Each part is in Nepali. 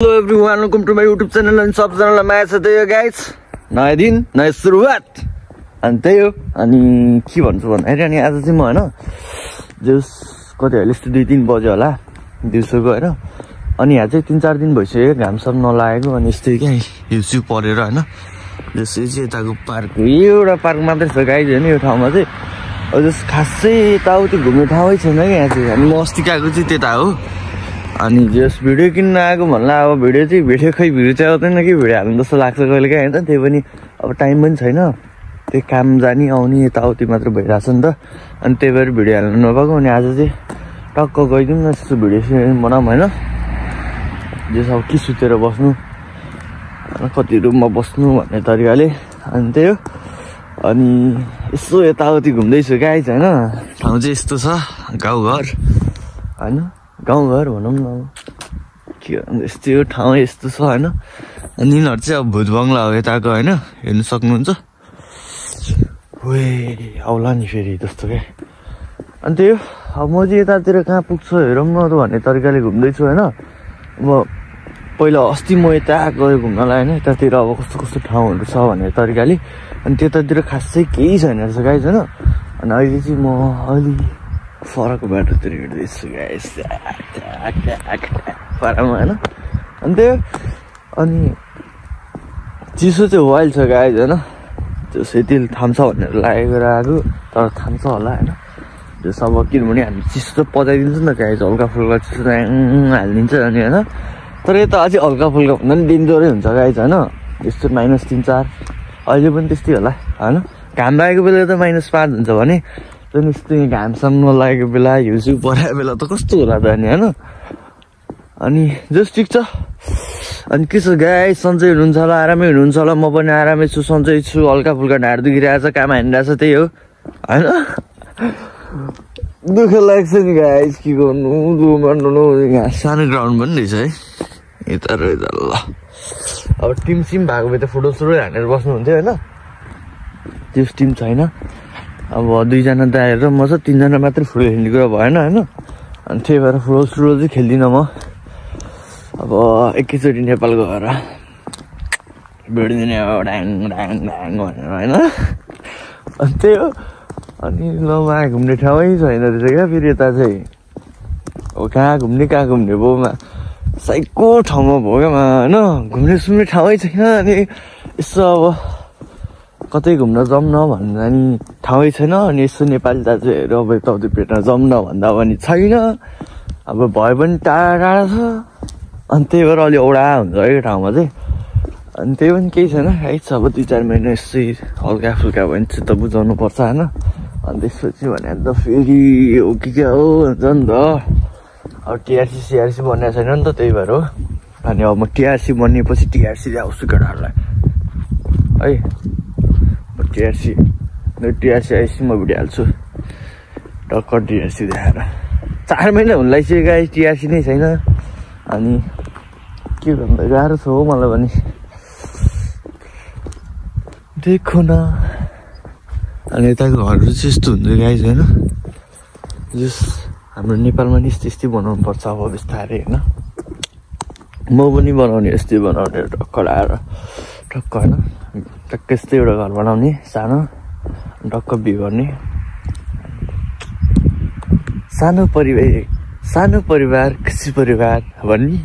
Hello everyone, welcome to my YouTube channel and sub channel मा छ त यो गाइस नयाँ दिन नयाँ सुरुवात अनि त्यही हो। अनि के भन्छु भन्दाखेरि अनि आज चाहिँ म हैन जस कति अहिले यस्तो 2-3 बजे होला दिउँसोको हैन। अनि यहाँ चाहिँ 3-4 दिन भइसक्यो घाम सब नलागेको अनि यस्तै के हिउँसिउ परेर हैन। जसै चाहिँ यताको पार्क एउटा पार्क मात्रै छ गाइस हैन यो ठाउँमा चाहिँ। जस खासै यताउति घुम्ने ठाउँै छैन कि यहाँ चाहिँ। अनि म अस्ति गएको चाहिँ त्यता हो। अनि जस भिडियो किन्न आएको भन्ला अब भिडियो चाहिँ आउँदैन कि भिडियो हाल्नु जस्तो लाग्छ कहिले काहीँ हैन। त्यही पनि अब टाइम पनि छैन, त्यही काम जाने आउने यताउति मात्र भइरहेछ नि त। अनि त्यही भएर भिडियो हाल्नु नपाएको। अनि आज चाहिँ टक्क गइदिउँ न यस्तो भिडियो बनाऊँ हैन। जस अब के सुतेर बस्नु कति रुममा बस्नु भन्ने तरिकाले अनि त्यही हो। अनि यसो यताउति घुम्दैछु गाइस हैन। ठाउँ चाहिँ यस्तो छ गाउँघर हैन, गाउँघर भनौँ न के भन्नु यस्तै हो ठाउँ यस्तो छ हैन। अनि यिनीहरू चाहिँ अब भूत बङ्गला हो यताको हैन, हेर्नु सक्नुहुन्छ। वे आउला नि फेरि जस्तो क्या। अनि त्यही हो अब म चाहिँ यतातिर कहाँ पुग्छु हेरौँ न त भन्ने तरिकाले घुम्दैछु हैन। अब पहिला अस्ति म यता गएँ घुम्नलाई हैन, यतातिर अब कस्तो कस्तो ठाउँहरू छ भन्ने तरिकाले। अनि त्यतातिर खासै केही छैन रहेछ गाइस हैन। अनि अहिले चाहिँ म अलि फरक बाटोतिर हिँड्दैछु गाइस पारामा हैन। अनि त्यही अनि चिसो चाहिँ वाइल्ड छ गाइस हैन। त्यो सेति थाम्छ भनेर लागेको आएको तर थाम्छ होला हैन। त्यो सब किनभने हामी चिसो त पचाइदिन्छ नि त गाइस, हल्का फुल्का चिसो हालिदिन्छ अनि हैन। तर यता अझै हल्का फुल्का भन्दा पनि डेन्जरै हुन्छ गाइस हैन। यस्तो -3-4 अहिले पनि त्यस्तै होला हैन। घाम लागेको बेला त -5 हुन्छ भने त्यस्तै घामसम्म नलागेको बेला हिउँसिउ परेको बेला त कस्तो होला त अनि हैन। अनि जस ठिक छ। अनि के छ गाइस, सन्चै हुनुहुन्छ होला, आरामै हुनुहुन्छ होला। म पनि आरामै छु, सन्चै छु। हल्का फुल्का ढाड दुखिरहेछ, काम हानिरहेछ, त्यही हो हैन। दुःख लाग्छ नि गाइस, के गर्नु यहाँ सानो ग्राउन्ड पनि रहेछ है यता रहेछ। ल अब टिम सिम भएको भए त फुटबल सुटबल हानेर बस्नुहुन्थ्यो होइन। त्यो टिम छैन। अब 2 जना दाइ र म छ, 3 जना मात्रै फुटबल खेल्ने कुरा भएन होइन। अनि त्यही भएर फुटबल सुटबल चाहिँ खेल्दिनँ म। अब एकैचोटि नेपाल गएर भेटिदिने अब ड्याङ ड्याङ ड्याङ भनेर होइन। अनि त्यही हो। अनि ल उहाँ घुम्ने ठाउँै छैन रहेछ क्या फेरि यता चाहिँ। अब कहाँ घुम्ने बोमा साइको ठाउँमा भयो क्या होइन। घुम्ने सुम्ने ठाउँै छैन। अनि यसो अब कतै घुम्न जाऊँ न भन्दा नि ठाउँै छैन। अनि यसो नेपाली दाजुहरू अब यताउति भेट्न जाऊँ न भन्दा पनि छैन। अब भए पनि टाढा छ। अनि त्यही भएर अलि औडा हुन्छ है ठाउँमा चाहिँ। अनि त्यही पनि केही छैन है। अब 2-4 महिना यसै हल्का फुल्का भयो भने चित्त बुझाउनु पर्छ होइन। अनि त्यसपछि भने त फेरि हो कि क्या हो हुन्छ नि त। अब टिआरसी सिआरसी बन्ने छैन नि त, त्यही भएर हो। अनि अब म टिआरसी बनिएपछि टिआरसी ल्याउँछु केटाहरूलाई है। टिआरसी आएपछि म भिडियो हाल्छु टक्क टिआरसी देखाएर। 4 महिना हुन लागिसक्यो गाइस, टिआरसी नै छैन। अनि के भन्दा गाह्रो छ हो मलाई पनि। देखो न अनि यताको घरहरू चाहिँ यस्तो हुन्छ गाइस होइन। जस हाम्रो नेपालमा नि यस्तै बनाउनु पर्छ अब बिस्तारै होइन। म पनि बनाउने यस्तै बनाउने टक्क लाएर टक्क होइन। टक्क यस्तै एउटा घर बनाउने सानो, टक्क बिहे गर्ने। सानो परिवार खुसी परिवार भन्ने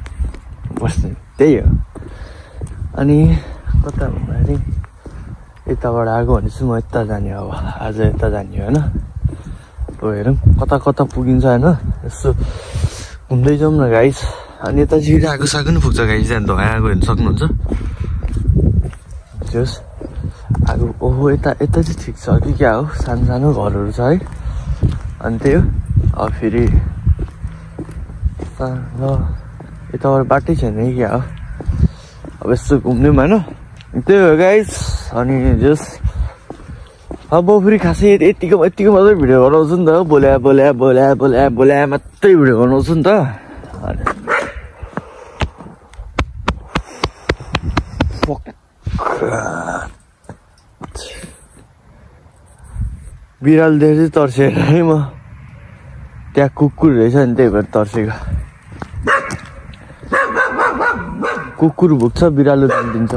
बस्ने, त्यही हो। अनि कता भन्दाखेरि यताबाट आएको भनेपछि म यता जाने अब आज यता जाने होइन। अब हेरौँ कता कता पुगिन्छ होइन। यसो घुम्दै जाउँ न गाइस। अनि यता चाहिँ आगो सागो नि पुग्छ गाइस, त्यहाँ धोया आगो हेर्नु सक्नुहुन्छ। जस आगो ओहो यता चाहिँ ठिक छ कि क्या हो, सानो सानो घरहरू छ है। अनि त्यही हो। अब फेरि ल यताबाट बाटै छैन कि क्या हो। अब यस्तो घुम्यौँ होइन, त्यही हो गाइस। अनि जस अब फेरि खासै यतिको मात्रै भिडियो बनाउँछु नि त। बोल्या मात्रै भिडियो बनाउँछु नि त। बिरालो देखेर चाहिँ तर्सेर है म। त्यहाँ कुकुर रहेछ नि त्यही भएर तर्सेको। कुकुर भुक्छ बिरालो दिन्छ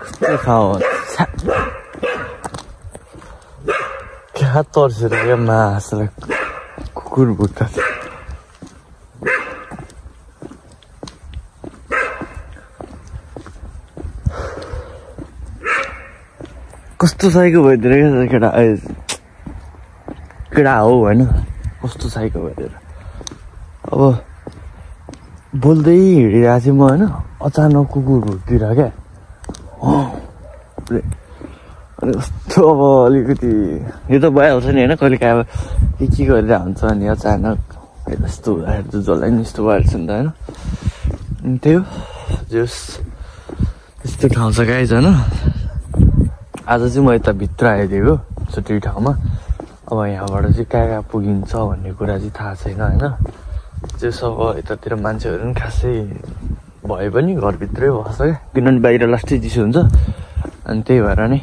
कस्तो खाओ क्या तर्सेर क्या मासलाई कुकुर भुक्छ कस्तो साइको भइदिएर क्या केटा हो होइन कस्तो साइको भइदिएर अब बोल्दै हिँडिरहेको थिएँ म होइन अचानक कुकुर भुक्तिर क्या अनि कस्तो अब अलिकति यो त भइहाल्छ नि होइन कहिले काहीँ अब के गरिरहेको हुन्छ अनि अचानक यस्तो हुँदाखेरि त जसलाई नि यस्तो भइहाल्छ नि त होइन अनि त्यही हो जस यस्तो ठाउँ छ गाइज होइन आज चाहिँ म यता भित्र आइदिएको छुट्टी ठाउँमा अब यहाँबाट चाहिँ कहाँ पुगिन्छ भन्ने कुरा चाहिँ थाहा छैन होइन त्यो सब यतातिर मान्छेहरू पनि खासै भए पनि घरभित्रै बस्छ क्या किनभने बाहिर लास्टै चिसो हुन्छ अनि त्यही भएर नै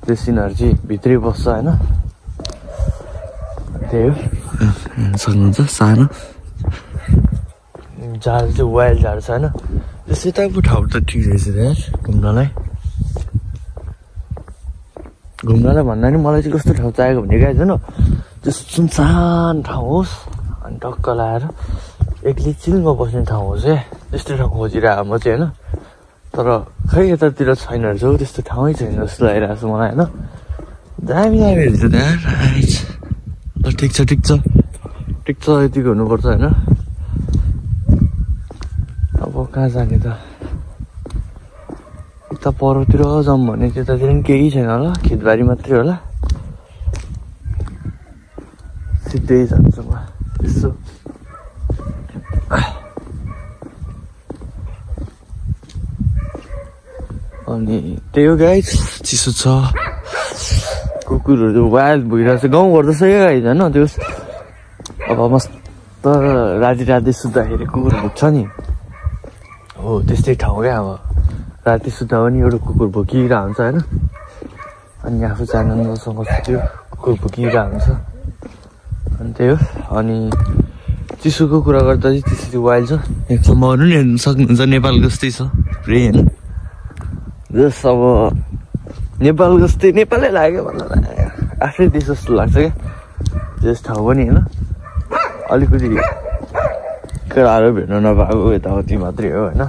त्यो सिनहरू चाहिँ भित्रै बस्छ होइन त्यही हो सक्नुहुन्छ सानो झार चाहिँ वाइल्ड झार छ होइन त्यसै टाइपको ठाउँ त ठिक रहेछ यार घुम्नलाई भन्दा नि मलाई चाहिँ कस्तो ठाउँ चाहिएको भने गाइज होइन त्यो सुनसान ठाउँ होस् अनि टक्क लगाएर एक्लै चिलमा बस्ने ठाउँ होस् क्या त्यस्तो ठाउँ खोजिरहेको म चाहिँ होइन तर खै यतातिर छैन रहेछ हौ त्यस्तो ठाउँै छैन जस्तो लागिरहेको छ मलाई होइन दामी दामी रहेछ त्यहाँ ल ठिक छ यतिको हुनुपर्छ होइन अब कहाँ जाने त यता परतिर जाउँ भने त्यतातिर पनि केही छैन होला खेतबारी मात्रै होला सिधै जान्छु म यसो अनि त्यही हो गाइज चिसो छ कुकुरहरू वाइल्ड भइरहेको छ गाउँघर जस्तै क्या गाइज होइन त्यो अब मस्त राति सुत्दाखेरि कुकुर भुक्छ नि हो त्यस्तै ठाउँ क्या अब राति सुत्दा पनि एउटा कुकुर भुकिरहेको हुन्छ होइन अनि आफू आनन्दसँग सुत्यो कुकुर भुकिरहेको हुन्छ अनि त्यही हो अनि चिसोको कुरा गर्दा चाहिँ त्यसरी वाइल्ड छ एक ठाउँमा पनि हेर्नु सक्नुहुन्छ नेपाल जस्तै छ पुरै होइन जस अब नेपाल जस्तै नेपालै लाग्यो भन्दा आफ्नै देश जस्तो लाग्छ क्या त्यस ठाउँ पनि होइन अलिकति केटाहरू भेट्नु नपाएको यताउति मात्रै हो होइन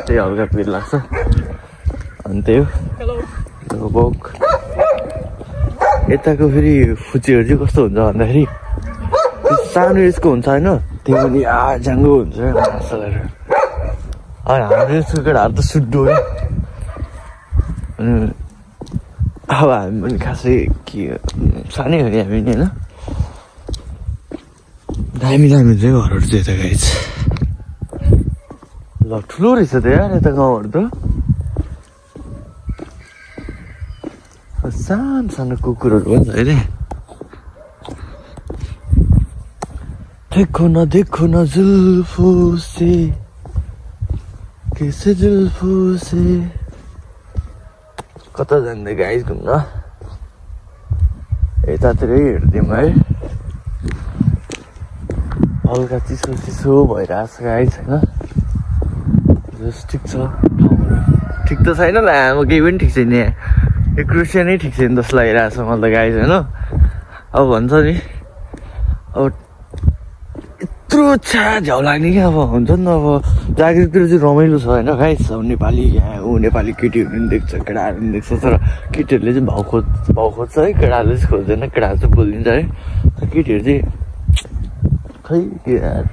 त्यही हल्का पिर लाग्छ अनि त्यही हो बोक यताको फेरि फुचीहरू चाहिँ कस्तो हुन्छ भन्दाखेरि सानो यसको हुन्छ होइन त्यो पनि झाङ्गो हुन्छ क्या मासलहरू अनि हाम्रो यसको केटाहरू त सुड्डो हो अनि अब हामी पनि खासै के सानै हो नि हामी नि होइन दामी चाहिँ घरहरू चाहिँ यता गाइज ल ठुलो रहेछ त यार यता गाउँहरू त सानो कुकुरहरू पनि छ अरे देखो न जुल्फों से कैसे जुल्फों से कता जाँदै गाइज घुम्न यतातिरै हेर्दिउँ है हल्का चिसो भइरहेको छ गाइज होइन जस ठिक छ ठाउँहरू ठिक त छैन ल हाम्रो केही पनि ठिक छैन यहाँ यो क्रिस्चियनै ठिक छैन जस्तो लागिरहेको छ मलाई त गाइज होइन अब भन्छ नि अब यत्रो झ्याउ लाग्ने क्या अब हुन्छ नि त अब जागिरतिर चाहिँ रमाइलो छ होइन गाइज अब नेपाली नेपाली केटीहरू पनि देख्छ केटाहरू पनि देख्छ तर केटीहरूले चाहिँ भाउ खोज्छ है केटाहरूले चाहिँ खोज्दैन केटाहरू चाहिँ बोलिदिन्छ है केटीहरू चाहिँ खै के यार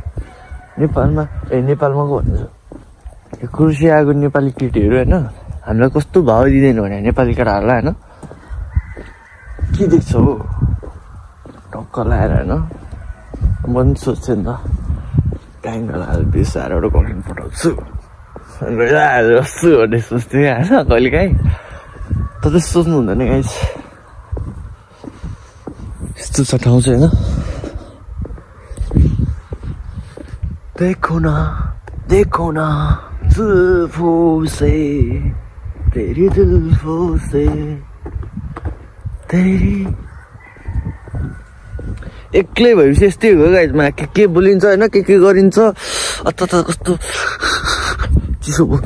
नेपालमा पो भन्दैछु यो कुर्सी आएको नेपाली केटीहरू होइन हामीलाई कस्तो भाउ दिँदैन भने नेपाली केटाहरूलाई होइन के देख्छ हौ टक्क लगाएर होइन म पनि सोध्छु नि त ट्याङ्गलाहरू बेसाएर एउटा कमेन्ट पठाउँछु जस्तो भन्ने सोच्थेँ होइन कहिले काहीँ त त्यस्तो सोच्नु हुँदैन गाइस यस्तो छ ठाउँ चाहिँ होइन देखो ना जुल्फों से तेरी जुल्फों से तेरी एक्लै भएपछि यस्तै हो गाइजमा के बोलिन्छ होइन के गरिन्छ अत्त कस्तो चिसो भयो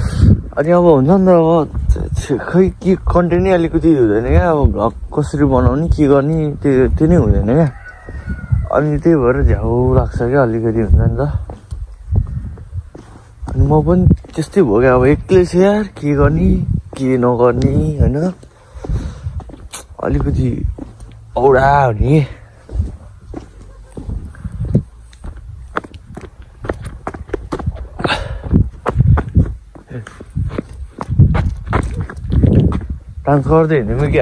अनि अब हुन्छ नि त अब खै के कन्टेन्टै अलिकति हुँदैन क्या अब भ्लग कसरी बनाउने के गर्ने त्यो नै हुँदैन क्या अनि त्यही भएर झ्याउ लाग्छ क्या अलिकति हुन्छ नि त अनि म पनि त्यस्तै भयो क्या अब एक्लै छ यार के गर्ने के नगर्ने होइन अलिकति औडा हुने डान्स गर्दै हिँड्नु क्या